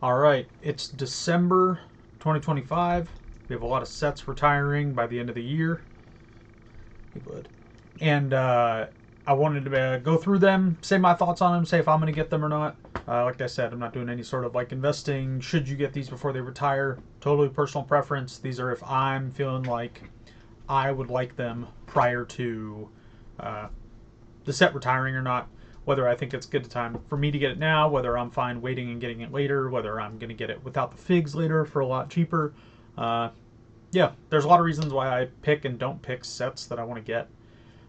All right, it's December 2025. We have a lot of sets retiring by the end of the year. And I wanted to go through them, say my thoughts on them, say if I'm going to get them or not. Like I said, I'm not doing any sort of like investing. Should you get these before they retire? Totally personal preference. These are if I'm feeling like I would like them prior to the set retiring or not. Whether I think it's a good time for me to get it now, whether I'm fine waiting and getting it later, whether I'm going to get it without the figs later for a lot cheaper. Yeah, there's a lot of reasons why I pick and don't pick sets that I want to get.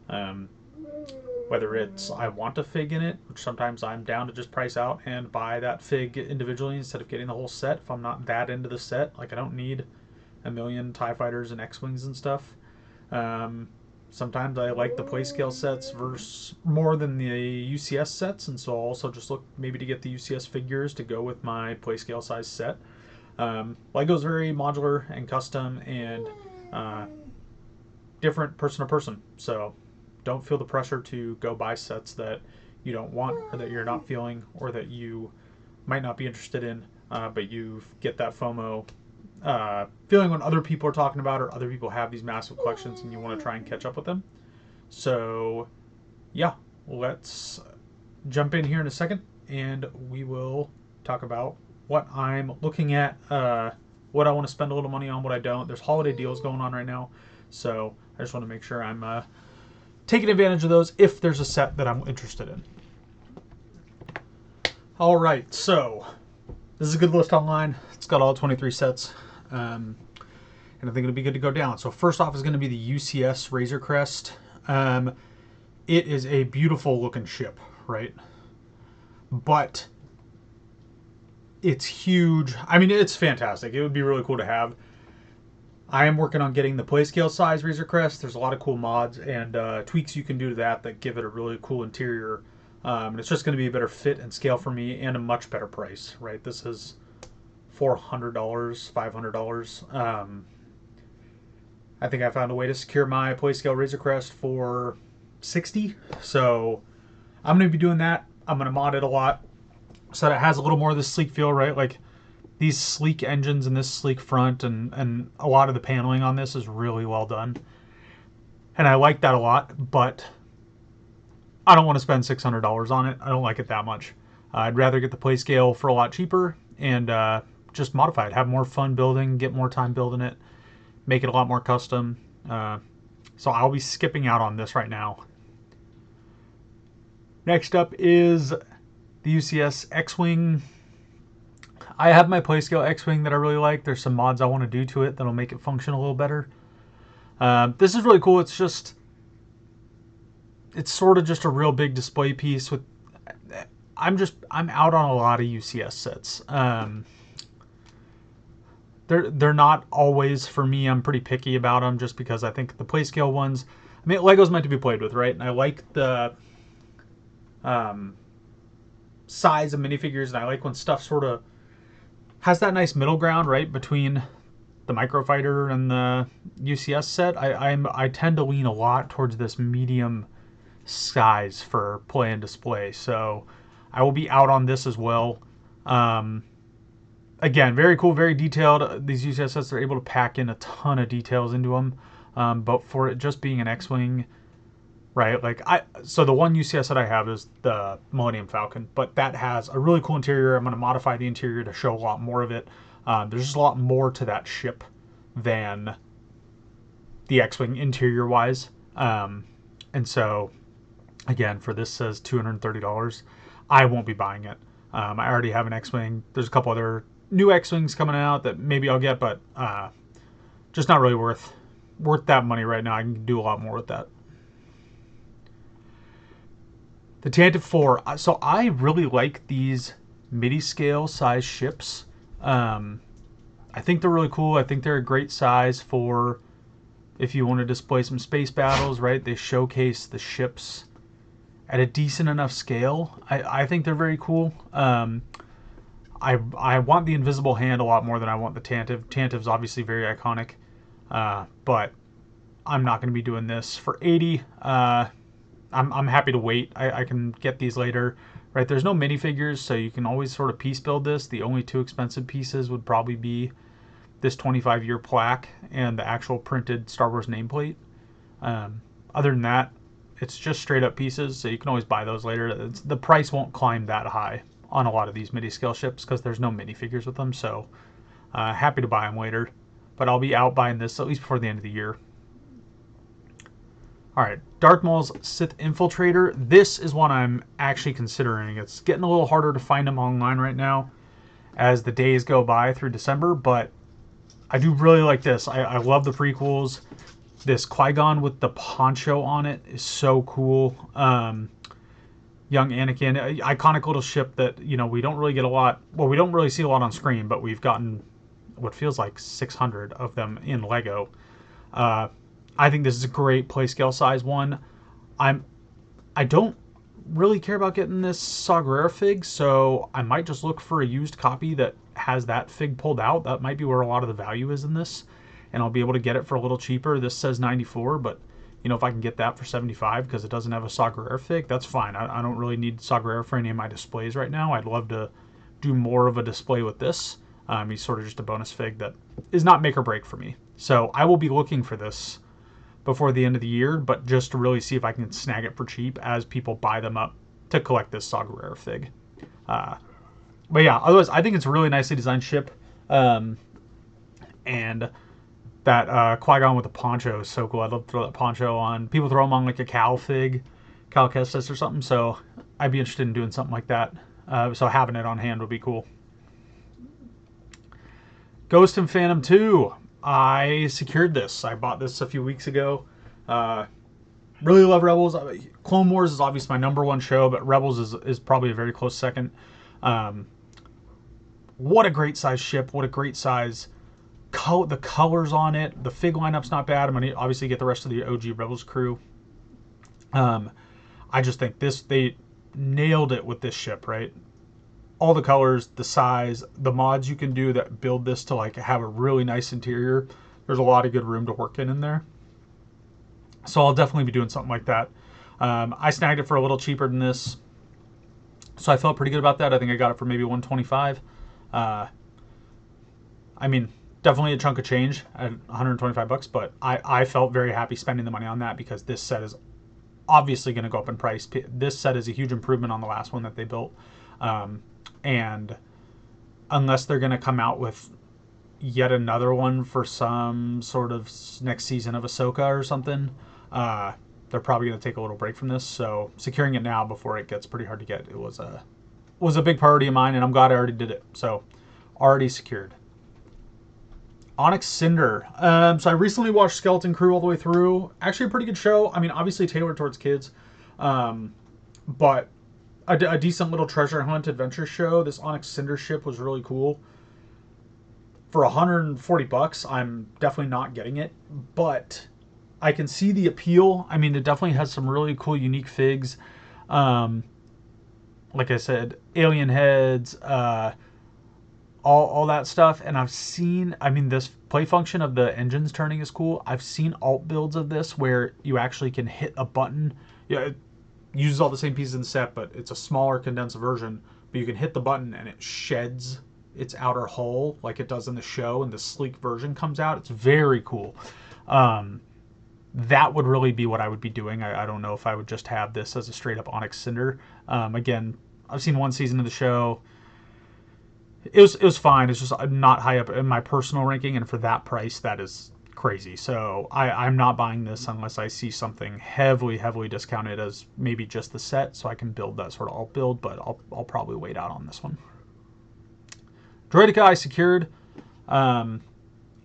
Um, whether it's I want a fig in it, which sometimes I'm down to just price out and buy that fig individually instead of getting the whole set if I'm not that into the set. Like I don't need a million TIE fighters and X-Wings and stuff. Sometimes I like the playscale sets versus more than the UCS sets, and so I'll also just look maybe to get the UCS figures to go with my playscale size set. Lego's very modular and custom and different person to person, so don't feel the pressure to go buy sets that you don't want or that you're not feeling or that you might not be interested in, but you get that FOMO feeling when other people are talking about or other people have these massive collections and you want to try and catch up with them. So yeah, let's jump in here in a second and we will talk about what I'm looking at, what I want to spend a little money on, what I don't. There's holiday deals going on right now, so I just want to make sure I'm taking advantage of those if there's a set that I'm interested in. All right, so this is a good list online. It's got all 23 sets. And I think it'll be good to go down. So first off is going to be the UCS Razor Crest. It is a beautiful looking ship, right? But it's huge. I mean, it's fantastic. It would be really cool to have. I am working on getting the playscale size Razor Crest. There's a lot of cool mods and tweaks you can do to that give it a really cool interior. And it's just going to be a better fit and scale for me and a much better price, right? This is $400, $500. I think I found a way to secure my playscale Razor Crest for $60. So I'm going to be doing that. I'm going to mod it a lot so that it has a little more of this sleek feel, right? Like these sleek engines and this sleek front and a lot of the paneling on this is really well done. And I like that a lot, but I don't want to spend $600 on it. I don't like it that much. I'd rather get the playscale for a lot cheaper and just modify it, have more fun building, get more time building it, make it a lot more custom. So I'll be skipping out on this right now. Next up is the UCS X-Wing. I have my playscale X-Wing that I really like. There's some mods I want to do to it that'll make it function a little better. This is really cool. It's sort of just a real big display piece with. I'm out on a lot of UCS sets. They're not always for me. I'm pretty picky about them just because I think the playscale ones. I mean, Lego's meant to be played with, right? And I like the size of minifigures, and I like when stuff sort of has that nice middle ground, right, between the microfighter and the UCS set. I tend to lean a lot towards this medium size for play and display, so I will be out on this as well. Again, very cool, very detailed. These UCS sets are able to pack in a ton of details into them, but for it just being an X-Wing, right? So the one UCS that I have is the Millennium Falcon, but that has a really cool interior. I'm going to modify the interior to show a lot more of it. There's just a lot more to that ship than the X-Wing interior-wise, and so again, for this says $230. I won't be buying it. I already have an X-Wing. There's a couple other new X-Wings coming out that maybe I'll get, but just not really worth that money right now. I can do a lot more with that. The Tantive 4. So I really like these midi scale size ships. I think they're really cool. I think they're a great size for if you want to display some space battles, right? They showcase the ships at a decent enough scale. I think they're very cool. I want the Invisible Hand a lot more than I want the Tantive. Tantive's obviously very iconic, but I'm not going to be doing this for $80. I'm happy to wait. I can get these later, right? There's no minifigures, so you can always sort of piece build this. The only two expensive pieces would probably be this 25-year plaque and the actual printed Star Wars nameplate. Other than that, it's just straight up pieces, so you can always buy those later. The price won't climb that high on a lot of these mini scale ships because there's no minifigures with them, so happy to buy them later. But I'll be out buying this at least before the end of the year. Alright, Darth Maul's Sith Infiltrator. This is one I'm actually considering. It's getting a little harder to find them online right now as the days go by through December, but I do really like this. I love the prequels. This Qui-Gon with the poncho on it is so cool. Young Anakin, iconic little ship that, you know, we don't really get a lot. Well, we don't really see a lot on screen, but we've gotten what feels like 600 of them in Lego. I think this is a great play scale size one. I don't really care about getting this Saw Gerrera fig, so I might just look for a used copy that has that fig pulled out. That might be where a lot of the value is in this, and I'll be able to get it for a little cheaper. This says 94, but you know, if I can get that for 75 because it doesn't have a Saw Gerrera fig, that's fine. I don't really need Saw Gerrera for any of my displays right now. I'd love to do more of a display with this. He's sort of just a bonus fig that is not make or break for me. So I will be looking for this before the end of the year, but just to really see if I can snag it for cheap as people buy them up to collect this Saw Gerrera fig. But yeah, otherwise, I think it's a really nicely designed ship. And that Qui-Gon with the poncho is so cool. I'd love to throw that poncho on. People throw them on like a Cal fig, Cal Kestis or something, so I'd be interested in doing something like that. So having it on hand would be cool. Ghost and Phantom 2. I secured this. I bought this a few weeks ago. Really love Rebels. Clone Wars is obviously my #1 show, but Rebels is probably a very close second. What a great size ship. What a great size. The colors on it. The fig lineup's not bad. I'm going to obviously get the rest of the OG Rebels crew. I just think they nailed it with this ship, right? All the colors, the size, the mods you can do that build this to like have a really nice interior. There's a lot of good room to work in there. So I'll definitely be doing something like that. I snagged it for a little cheaper than this, so I felt pretty good about that. I think I got it for maybe 125. I mean, definitely a chunk of change at 125 bucks, but I felt very happy spending the money on that because this set is obviously going to go up in price. This set is a huge improvement on the last one that they built. And unless they're going to come out with yet another one for some sort of next season of Ahsoka or something, they're probably going to take a little break from this. So securing it now before it gets pretty hard to get, it was a big priority of mine, and I'm glad I already did it. So already secured. Onyx Cinder. So I recently watched Skeleton Crew all the way through. Actually a pretty good show. I mean, obviously tailored towards kids, but a decent little treasure hunt adventure show. This Onyx Cinder ship was really cool. For 140 bucks, I'm definitely not getting it, but I can see the appeal. I mean, it definitely has some really cool, unique figs. Like I said, alien heads, all that stuff. And I've seen, I mean, this play function of the engines turning is cool. I've seen alt builds of this where you actually can hit a button. Yeah, uses all the same pieces in the set, but it's a smaller condensed version. But you can hit the button and it sheds its outer hull like it does in the show, and the sleek version comes out. It's very cool. That would really be what I would be doing. I don't know if I would just have this as a straight up Onyx Cinder. Again, I've seen one season of the show. It was fine. It's just not high up in my personal ranking, and for that price, that is crazy. So I'm not buying this unless I see something heavily discounted as maybe just the set, so I can build that sort of alt build, but I'll probably wait out on this one. Droideka I secured on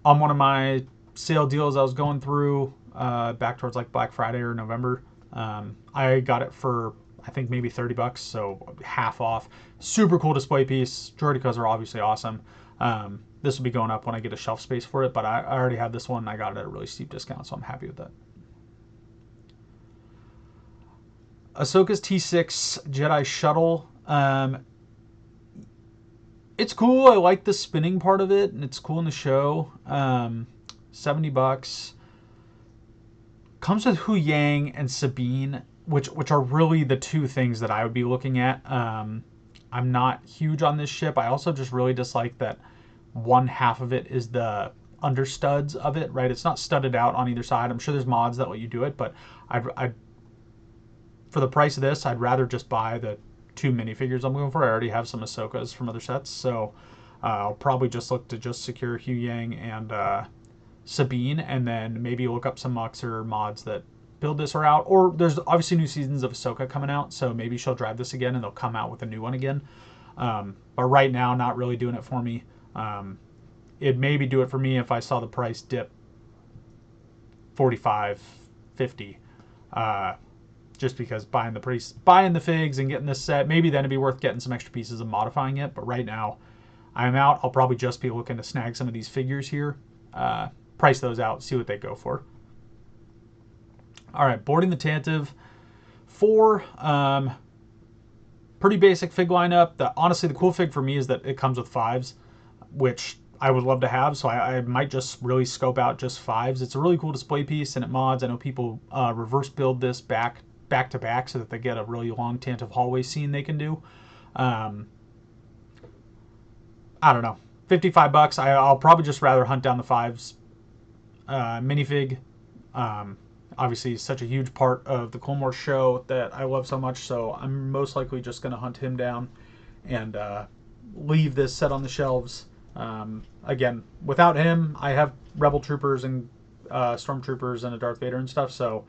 one of my sale deals I was going through back towards like Black Friday or November. I got it for I think maybe 30 bucks, so half off. Super cool display piece. Droidekas are obviously awesome. This will be going up when I get a shelf space for it, but I already have this one and I got it at a really steep discount, so I'm happy with that. Ahsoka's T6 Jedi Shuttle. It's cool. I like the spinning part of it, and it's cool in the show. 70 bucks. Comes with Hu Yang and Sabine, which are really the two things that I would be looking at. I'm not huge on this ship. I also just really dislike that one half of it is the understuds of it, right? It's not studded out on either side. I'm sure there's mods that let you do it, but I'd for the price of this, I'd rather just buy the two minifigures I'm going for. I already have some Ahsokas from other sets, so I'll probably just look to just secure Hu Yang and Sabine, and then maybe look up some MOCs or mods that build this or out. Or there's obviously new seasons of Ahsoka coming out, so maybe she'll drive this again and they'll come out with a new one again. But right now, not really doing it for me. It'd maybe do it for me if I saw the price dip 45, 50. Just because buying the figs and getting this set, maybe then it'd be worth getting some extra pieces and modifying it. But right now, I'm out. I'll probably just be looking to snag some of these figures here, price those out, see what they go for. All right, boarding the Tantive 4. Pretty basic fig lineup. Honestly, the cool fig for me is that it comes with 5s, which I would love to have, so I might just really scope out just 5s. It's a really cool display piece, and it mods. I know people reverse build this back to back so that they get a really long Tantive hallway scene they can do. I don't know. $55. I'll probably just rather hunt down the 5s. Minifig. Obviously, such a huge part of the Clone Wars show that I love so much, so I'm most likely just going to hunt him down and leave this set on the shelves. Again, without him, I have Rebel Troopers and Stormtroopers and a Darth Vader and stuff, so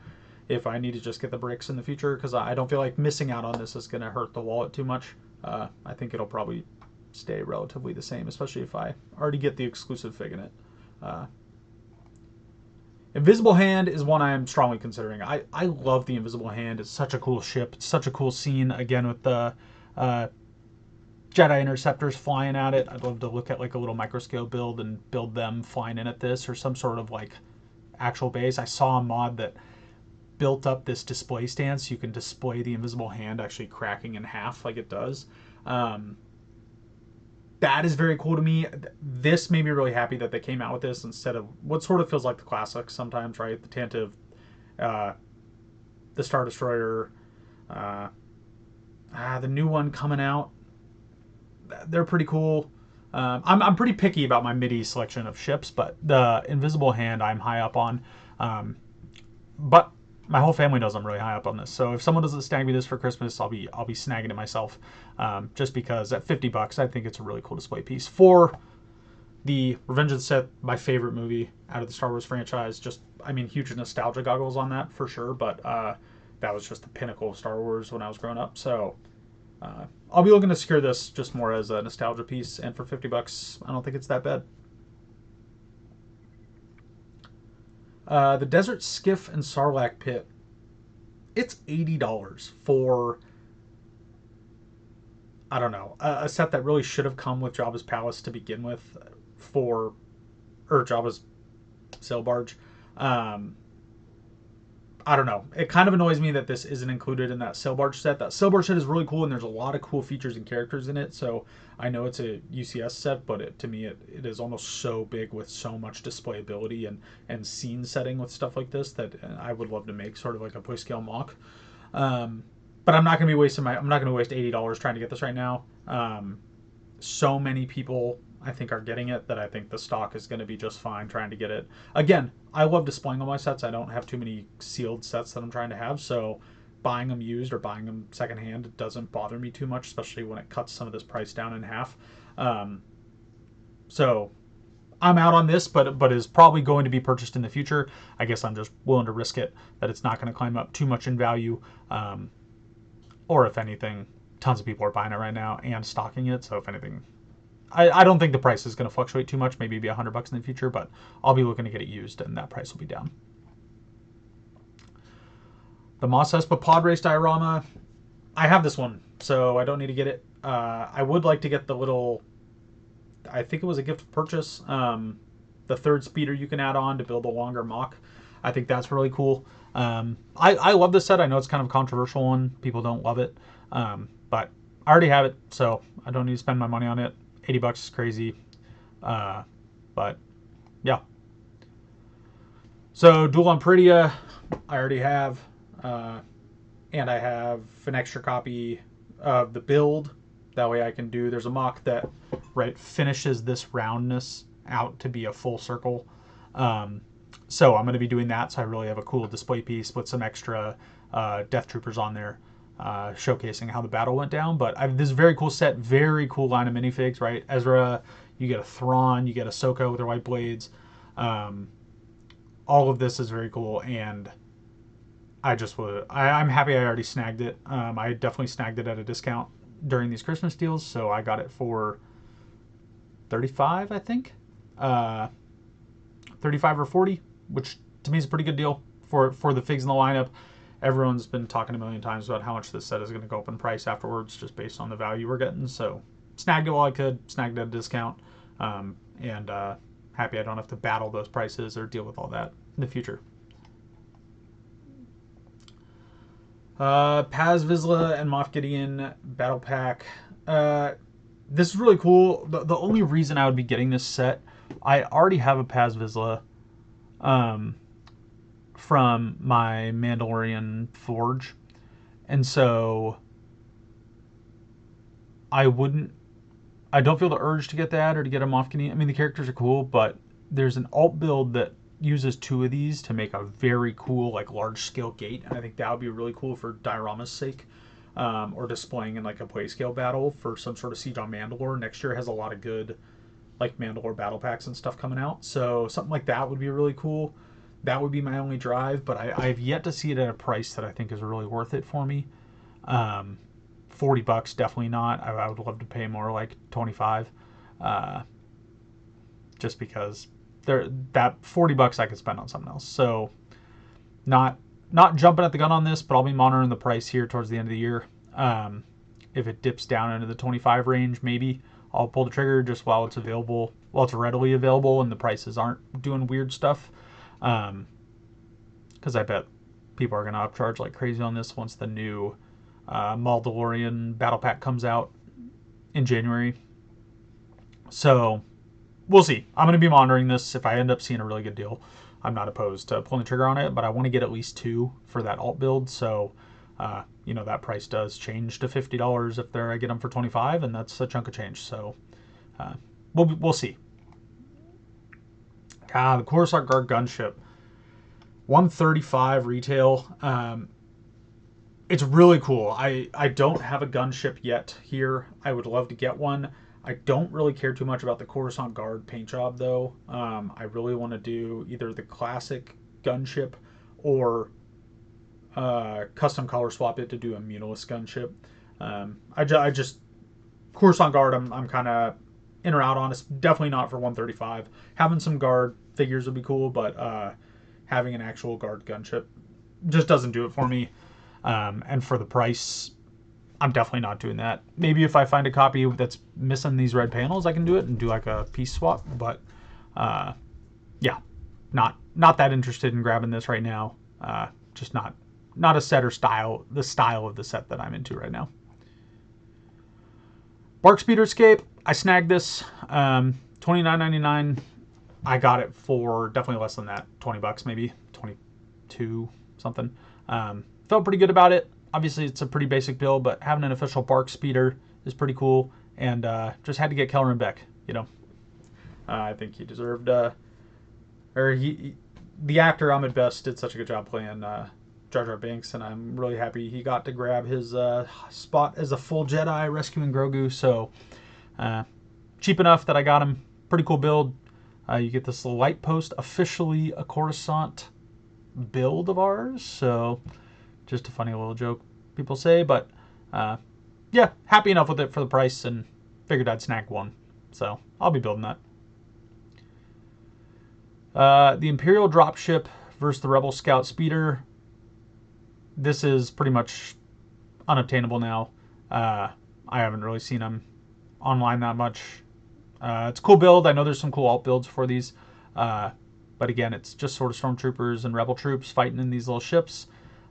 if I need to just get the bricks in the future, because I don't feel like missing out on this is going to hurt the wallet too much, I think it'll probably stay relatively the same, especially if I already get the exclusive fig in it. Invisible Hand is one I am strongly considering. I love the Invisible Hand. It's such a cool ship. It's such a cool scene, again, with the Jedi Interceptors flying at it. I'd love to look at like a little microscale build and build them flying in at this, or some sort of like actual base. I saw a mod that built up this display stand so you can display the Invisible Hand actually cracking in half like it does. That is very cool to me. This made me really happy that they came out with this instead of what sort of feels like the classics sometimes, right? The Tantive, the Star Destroyer, the new one coming out. They're pretty cool. I'm pretty picky about my MIDI selection of ships, but the Invisible Hand I'm high up on. But my whole family knows I'm really high up on this. So if someone doesn't snag me this for Christmas, I'll be snagging it myself. Just because at $50, I think it's a really cool display piece for the Revenge of the Sith, my favorite movie out of the Star Wars franchise. Just, I mean, huge nostalgia goggles on that for sure. But that was just the pinnacle of Star Wars when I was growing up. So I'll be looking to secure this just more as a nostalgia piece. And for $50, I don't think it's that bad. The Desert Skiff and Sarlacc Pit. It's $80 for, I don't know, a set that really should have come with Jabba's Palace to begin with, or Jabba's sail barge. I don't know. It kind of annoys me that this isn't included in that sail barge set. That sail barge set is really cool, and there's a lot of cool features and characters in it. So I know it's a UCS set, but to me, it is almost so big with so much displayability and scene setting with stuff like this that I would love to make sort of like a push scale mock. But I'm not going to be wasting I'm not going to waste $80 trying to get this right now. So many people, I think, are getting it that I think the stock is going to be just fine trying to get it. Again, I love displaying all my sets. I don't have too many sealed sets that I'm trying to have, so buying them used or buying them secondhand doesn't bother me too much, especially when it cuts some of this price down in half. So I'm out on this, but is probably going to be purchased in the future. I guess I'm just willing to risk it, that it's not going to climb up too much in value. Or if anything, tons of people are buying it right now and stocking it, so if anything, I don't think the price is going to fluctuate too much, maybe be $100 in the future, but I'll be looking to get it used and that price will be down. The Mos Espa Pod Race diorama, I have this one, so I don't need to get it. I would like to get the little, I think it was a gift of purchase, the third speeder you can add on to build a longer mock. I think that's really cool. I love this set. I know it's kind of a controversial one. People don't love it, but I already have it, so I don't need to spend my money on it. $80 is crazy, but yeah. So Duel on Peridia, I already have. and I have an extra copy of the build. That way I can do, there's a MOC that, right, finishes this roundness out to be a full circle. So I'm going to be doing that, so I really have a cool display piece with some extra Death Troopers on there, showcasing how the battle went down. But this is a very cool set, very cool line of minifigs, right? Ezra, you get a Thrawn, you get a Ahsoka with her white blades. All of this is very cool, and I'm happy I already snagged it. I definitely snagged it at a discount during these Christmas deals, so I got it for 35, I think. 35 or 40, which to me is a pretty good deal for the figs in the lineup. Everyone's been talking a million times about how much this set is going to go up in price afterwards, just based on the value we're getting. So snagged it while I could, snagged it at a discount, and happy I don't have to battle those prices or deal with all that in the future. Paz Vizsla and Moff Gideon Battle Pack. This is really cool. The only reason I would be getting this set, I already have a Paz Vizsla from my Mandalorian Forge. And so I don't feel the urge to get that or to get a Moff Gideon. I mean, the characters are cool, but there's an alt build that uses 2 of these to make a very cool, like, large scale gate, and I think that would be really cool for diorama's sake, or displaying in like a play scale battle for some sort of Siege on Mandalore. Next year has a lot of good, like, Mandalore battle packs and stuff coming out, so something like that would be really cool. That would be my only drive, but I've yet to see it at a price that I think is really worth it for me. $40 definitely not. I would love to pay more, like 25, just because that $40 I could spend on something else. So not jumping at the gun on this, but I'll be monitoring the price here towards the end of the year. If it dips down into the 25 range, maybe I'll pull the trigger just while it's available, while it's readily available and the prices aren't doing weird stuff. Because I bet people are going to upcharge like crazy on this once the new Mandalorian Battle Pack comes out in January. So we'll see. I'm going to be monitoring this. If I end up seeing a really good deal, I'm not opposed to pulling the trigger on it, but I want to get at least 2 for that alt build. So, that price does change to $50 if I get them for 25, and that's a chunk of change. So, we'll see. The Coruscant Guard gunship, 135 retail. It's really cool. I don't have a gunship yet here. I would love to get one. I don't really care too much about the Coruscant Guard paint job, though. I really want to do either the classic gunship or custom color swap it to do a Munilus gunship. I just Coruscant Guard, I'm kind of in or out on. It's definitely not for 135. Having some Guard figures would be cool, but having an actual Guard gunship just doesn't do it for me. And for the price, I'm definitely not doing that. Maybe if I find a copy that's missing these red panels, I can do it and do like a piece swap. But yeah, not that interested in grabbing this right now. Just not a set or style, the style of the set that I'm into right now. Bark Speeder Escape, I snagged this, $29.99. I got it for definitely less than that, $20 maybe, 22 something. Felt pretty good about it. Obviously, it's a pretty basic build, but having an official Bark Speeder is pretty cool. And just had to get Kelleran Beck, I think he deserved, the actor Ahmed Best did such a good job playing Jar Jar Binks, and I'm really happy he got to grab his spot as a full Jedi rescuing Grogu. So cheap enough that I got him. Pretty cool build. You get this light post, officially a Coruscant build of ours. So just a funny little joke people say, but yeah, happy enough with it for the price, and figured I'd snag one. So I'll be building that. The Imperial dropship versus the Rebel Scout Speeder. This is pretty much unobtainable now. I haven't really seen them online that much. It's a cool build. I know there's some cool alt builds for these. But again, it's just sort of stormtroopers and rebel troops fighting in these little ships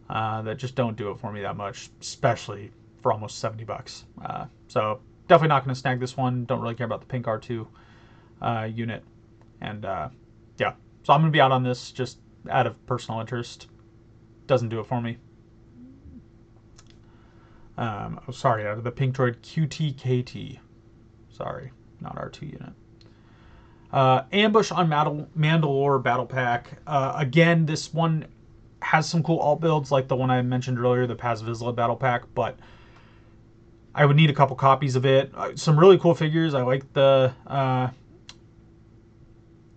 that just don't do it for me that much, especially for almost $70. So definitely not going to snag this one. Don't really care about the pink R2 unit. And yeah, so I'm going to be out on this just out of personal interest. Doesn't do it for me. Sorry, out of the Pink Droid QTKT. Sorry, not R2 unit. Ambush on Mandalore Battle Pack. Again, this one has some cool alt builds like the one I mentioned earlier, the Paz Vizsla Battle Pack, but I would need a couple copies of it. Some really cool figures. I like the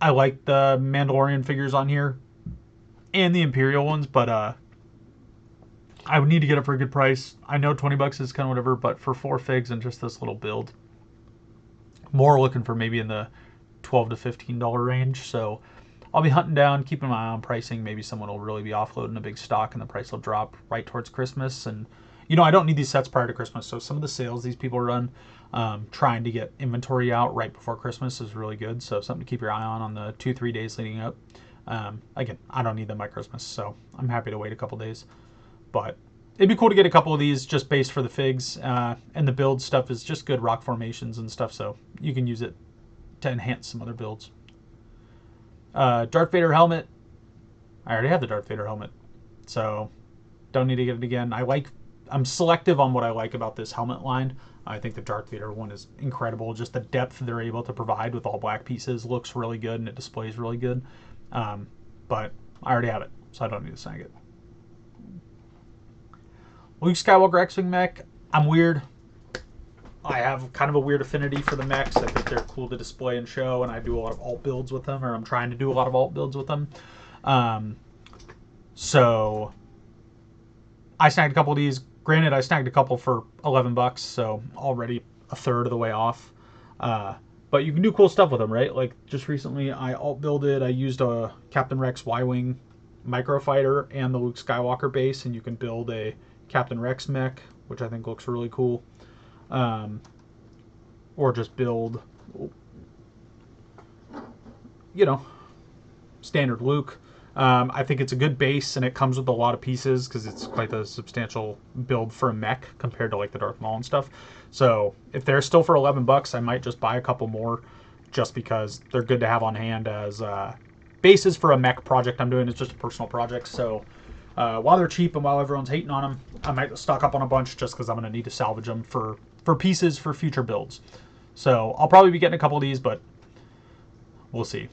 Mandalorian figures on here and the Imperial ones, but I would need to get it for a good price. I know $20 is kind of whatever, but for 4 figs and just this little build, more looking for maybe in the $12 to $15 range. So I'll be hunting down, keeping my eye on pricing. Maybe someone will really be offloading a big stock and the price will drop right towards Christmas. And, you know, I don't need these sets prior to Christmas. So some of the sales these people run, trying to get inventory out right before Christmas is really good. So something to keep your eye on the 2-3 days leading up. Again, I don't need them by Christmas, so I'm happy to wait a couple days. But it'd be cool to get a couple of these just based for the figs. And the build stuff is just good rock formations and stuff, so you can use it to enhance some other builds. Darth Vader helmet. I already have the Darth Vader helmet, so don't need to get it again. I'm selective on what I like about this helmet line. I think the Darth Vader one is incredible. Just the depth they're able to provide with all black pieces looks really good, and it displays really good. But I already have it, so I don't need to snag it. Luke Skywalker X-Wing mech. I'm weird. I have kind of a weird affinity for the mechs. I think they're cool to display and show, and I do a lot of alt builds with them, or I'm trying to do a lot of alt builds with them. So I snagged a couple of these. Granted, I snagged a couple for $11, so already a third of the way off. But you can do cool stuff with them, right? Like just recently, I alt builded. I used a Captain Rex Y-Wing microfighter and the Luke Skywalker base, and you can build a Captain Rex mech, which I think looks really cool. Or just build, you know, standard Luke. I think it's a good base, and it comes with a lot of pieces because it's quite a substantial build for a mech compared to like the Darth Maul and stuff. So if they're still for $11, I might just buy a couple more just because they're good to have on hand as bases for a mech project I'm doing. It's just a personal project. So while they're cheap and while everyone's hating on them, I might stock up on a bunch just because I'm going to need to salvage them for pieces for future builds. So I'll probably be getting a couple of these, but we'll see.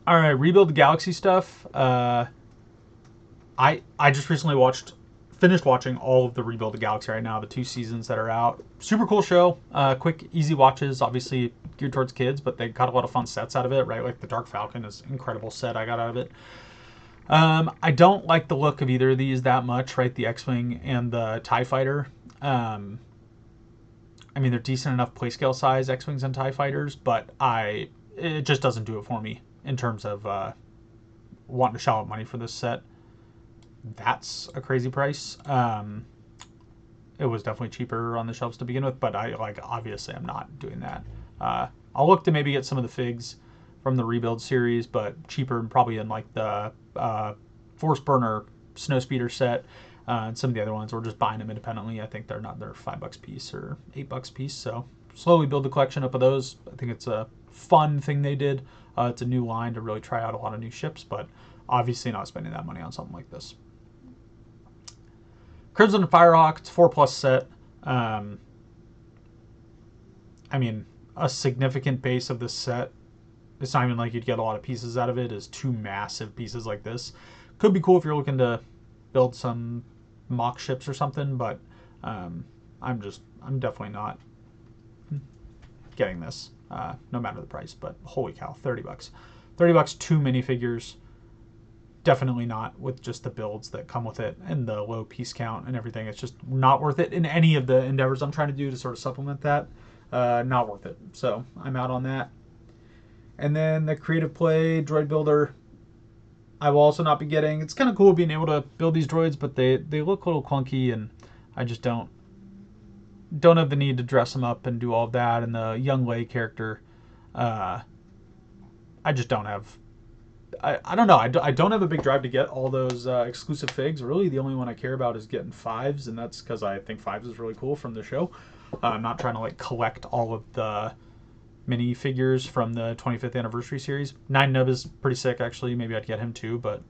All right, Rebuild the Galaxy stuff. I just recently finished watching all of the Rebuild the Galaxy right now, the 2 seasons that are out. Super cool show. Quick, easy watches, obviously geared towards kids, but they got a lot of fun sets out of it, right? Like the Dark Falcon is an incredible set I got out of it. I don't like the look of either of these that much, right? The X-Wing and the TIE Fighter. I mean, they're decent enough playscale size X-Wings and TIE Fighters, but it just doesn't do it for me in terms of wanting to shell out money for this set. That's a crazy price. It was definitely cheaper on the shelves to begin with, but obviously I'm not doing that. I'll look to maybe get some of the figs from the Rebuild series, but cheaper and probably in like the Force Burner Snowspeeder set and some of the other ones, or just buying them independently. I think they're $5 piece or $8 piece. So slowly build the collection up of those. I think it's a fun thing they did. It's a new line to really try out a lot of new ships, but obviously not spending that money on something like this. Crimson and Firehawk, it's 4+ set. I mean, a significant base of this set. It's not even like you'd get a lot of pieces out of it. Is 2 massive pieces like this. Could be cool if you're looking to build some mock ships or something, but I'm definitely not getting this, no matter the price. But holy cow, $30. $30, 2 minifigures. Definitely not with just the builds that come with it and the low piece count and everything. It's just not worth it in any of the endeavors I'm trying to do to sort of supplement that. Not worth it. So I'm out on that. And then the Creative Play Droid Builder, I will also not be getting. It's kind of cool being able to build these droids, but they look a little clunky, and I just don't have the need to dress them up and do all of that. And the young Leia character, I just don't have. I don't know. I don't have a big drive to get all those exclusive figs. Really, the only one I care about is getting 5s, and that's because I think 5s is really cool from the show. I'm not trying to like collect all of the mini figures from the 25th anniversary series. 9 Nub is pretty sick, actually. Maybe I'd get him too, but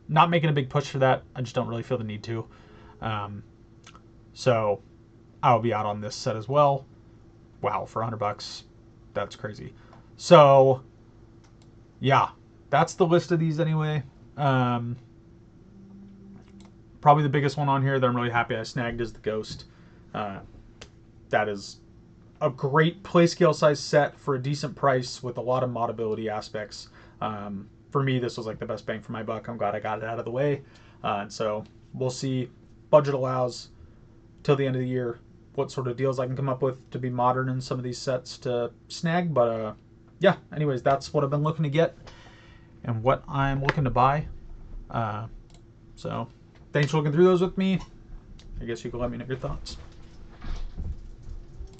not making a big push for that. I just don't really feel the need to. So I'll be out on this set as well. Wow, for $100, that's crazy. So yeah, that's the list of these anyway. Probably the biggest one on here that I'm really happy I snagged is the Ghost. That is a great play scale size set for a decent price with a lot of modability aspects. For me, this was like the best bang for my buck. I'm glad I got it out of the way. And so we'll see, budget allows, till the end of the year, what sort of deals I can come up with to be modern in some of these sets to snag. But yeah, anyways, that's what I've been looking to get and what I'm looking to buy. So thanks for looking through those with me. I guess you can let me know your thoughts.